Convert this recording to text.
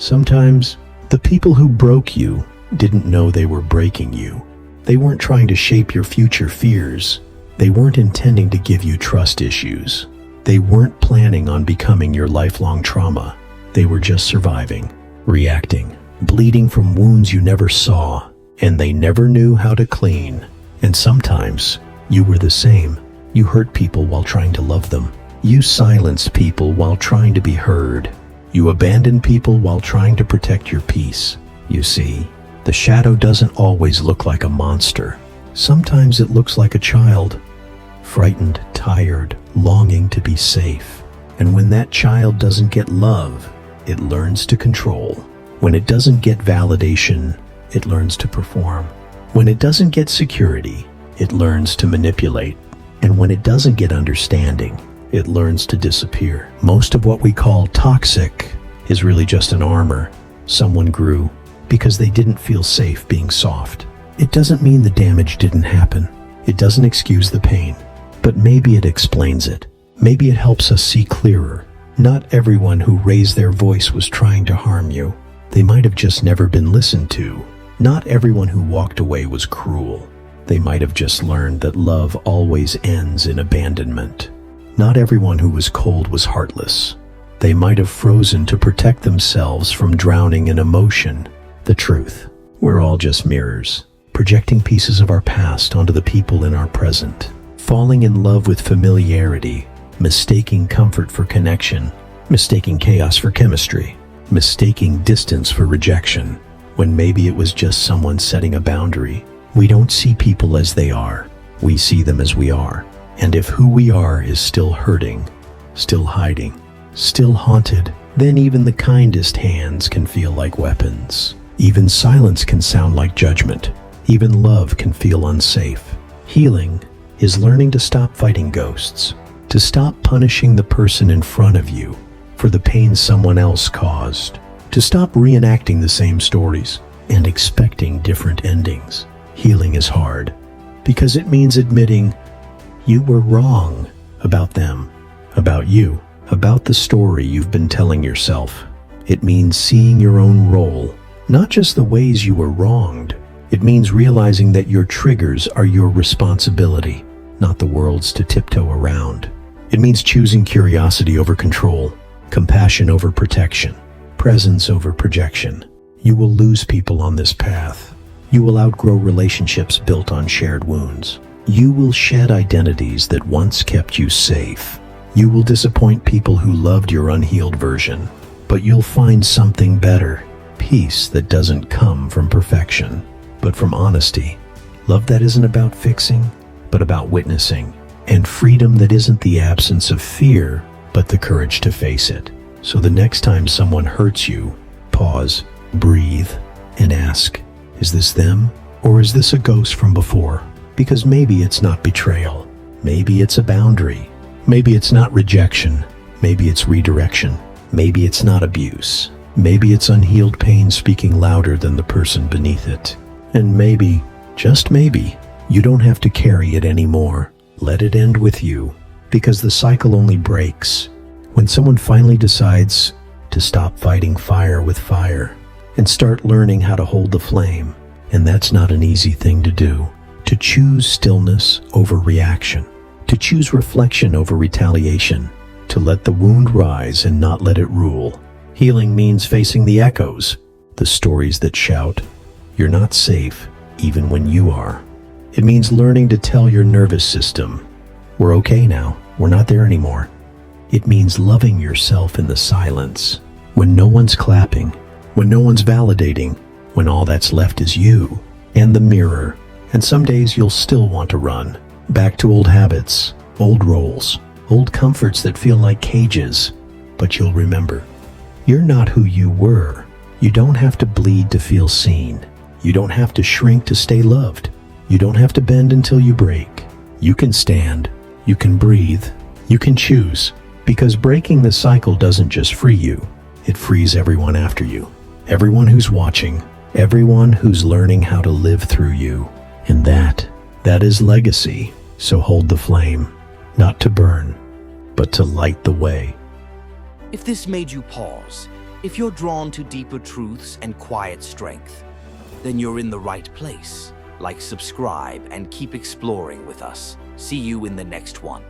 Sometimes, the people who broke you didn't know they were breaking you. They weren't trying to shape your future fears. They weren't intending to give you trust issues. They weren't planning on becoming your lifelong trauma. They were just surviving, reacting, bleeding from wounds you never saw, and they never knew how to clean. And sometimes, you were the same. You hurt people while trying to love them. You silenced people while trying to be heard. You abandoned people while trying to protect your peace. You see, the shadow doesn't always look like a monster. Sometimes it looks like a child, frightened, tired, longing to be safe. And when that child doesn't get love, it learns to control. When it doesn't get validation, it learns to perform. When it doesn't get security, it learns to manipulate. And when it doesn't get understanding, it learns to disappear. Most of what we call toxic is really just an armor someone grew because they didn't feel safe being soft. It doesn't mean the damage didn't happen. It doesn't excuse the pain, but maybe it explains it. Maybe it helps us see clearer. Not everyone who raised their voice was trying to harm you. They might have just never been listened to. Not everyone who walked away was cruel. They might have just learned that love always ends in abandonment. Not everyone who was cold was heartless. They might have frozen to protect themselves from drowning in emotion. The truth, we're all just mirrors, projecting pieces of our past onto the people in our present, falling in love with familiarity, mistaking comfort for connection, mistaking chaos for chemistry, mistaking distance for rejection, when maybe it was just someone setting a boundary. We don't see people as they are. We see them as we are. And if who we are is still hurting, still hiding, still haunted, then even the kindest hands can feel like weapons. Even silence can sound like judgment. Even love can feel unsafe. Healing is learning to stop fighting ghosts, to stop punishing the person in front of you for the pain someone else caused, to stop reenacting the same stories and expecting different endings. Healing is hard because it means admitting you were wrong about them, about you, about the story you've been telling yourself. It means seeing your own role, not just the ways you were wronged. It means realizing that your triggers are your responsibility, not the world's to tiptoe around. It means choosing curiosity over control, compassion over protection, presence over projection. You will lose people on this path. You will outgrow relationships built on shared wounds. You will shed identities that once kept you safe. You will disappoint people who loved your unhealed version, but you'll find something better. Peace that doesn't come from perfection, but from honesty. Love that isn't about fixing, but about witnessing. And freedom that isn't the absence of fear, but the courage to face it. So the next time someone hurts you, pause, breathe, and ask, is this them, or is this a ghost from before? Because maybe it's not betrayal. Maybe it's a boundary. Maybe it's not rejection. Maybe it's redirection. Maybe it's not abuse. Maybe it's unhealed pain speaking louder than the person beneath it. And maybe, just maybe, you don't have to carry it anymore. Let it end with you, because the cycle only breaks when someone finally decides to stop fighting fire with fire and start learning how to hold the flame. And that's not an easy thing to do. To choose stillness over reaction, to choose reflection over retaliation, to let the wound rise and not let it rule. Healing means facing the echoes, the stories that shout, you're not safe, even when you are. It means learning to tell your nervous system, we're okay now, we're not there anymore. It means loving yourself in the silence, when no one's clapping, when no one's validating, when all that's left is you and the mirror. And some days you'll still want to run back to old habits, old roles, old comforts that feel like cages. But you'll remember, you're not who you were. You don't have to bleed to feel seen. You don't have to shrink to stay loved. You don't have to bend until you break. You can stand, you can breathe, you can choose. Because breaking the cycle doesn't just free you, it frees everyone after you. Everyone who's watching, everyone who's learning how to live through you. And that is legacy. So hold the flame, not to burn, but to light the way. If this made you pause, If you're drawn to deeper truths and quiet strength, then you're in the right place. Like, subscribe, and keep exploring with us. See you in the next one.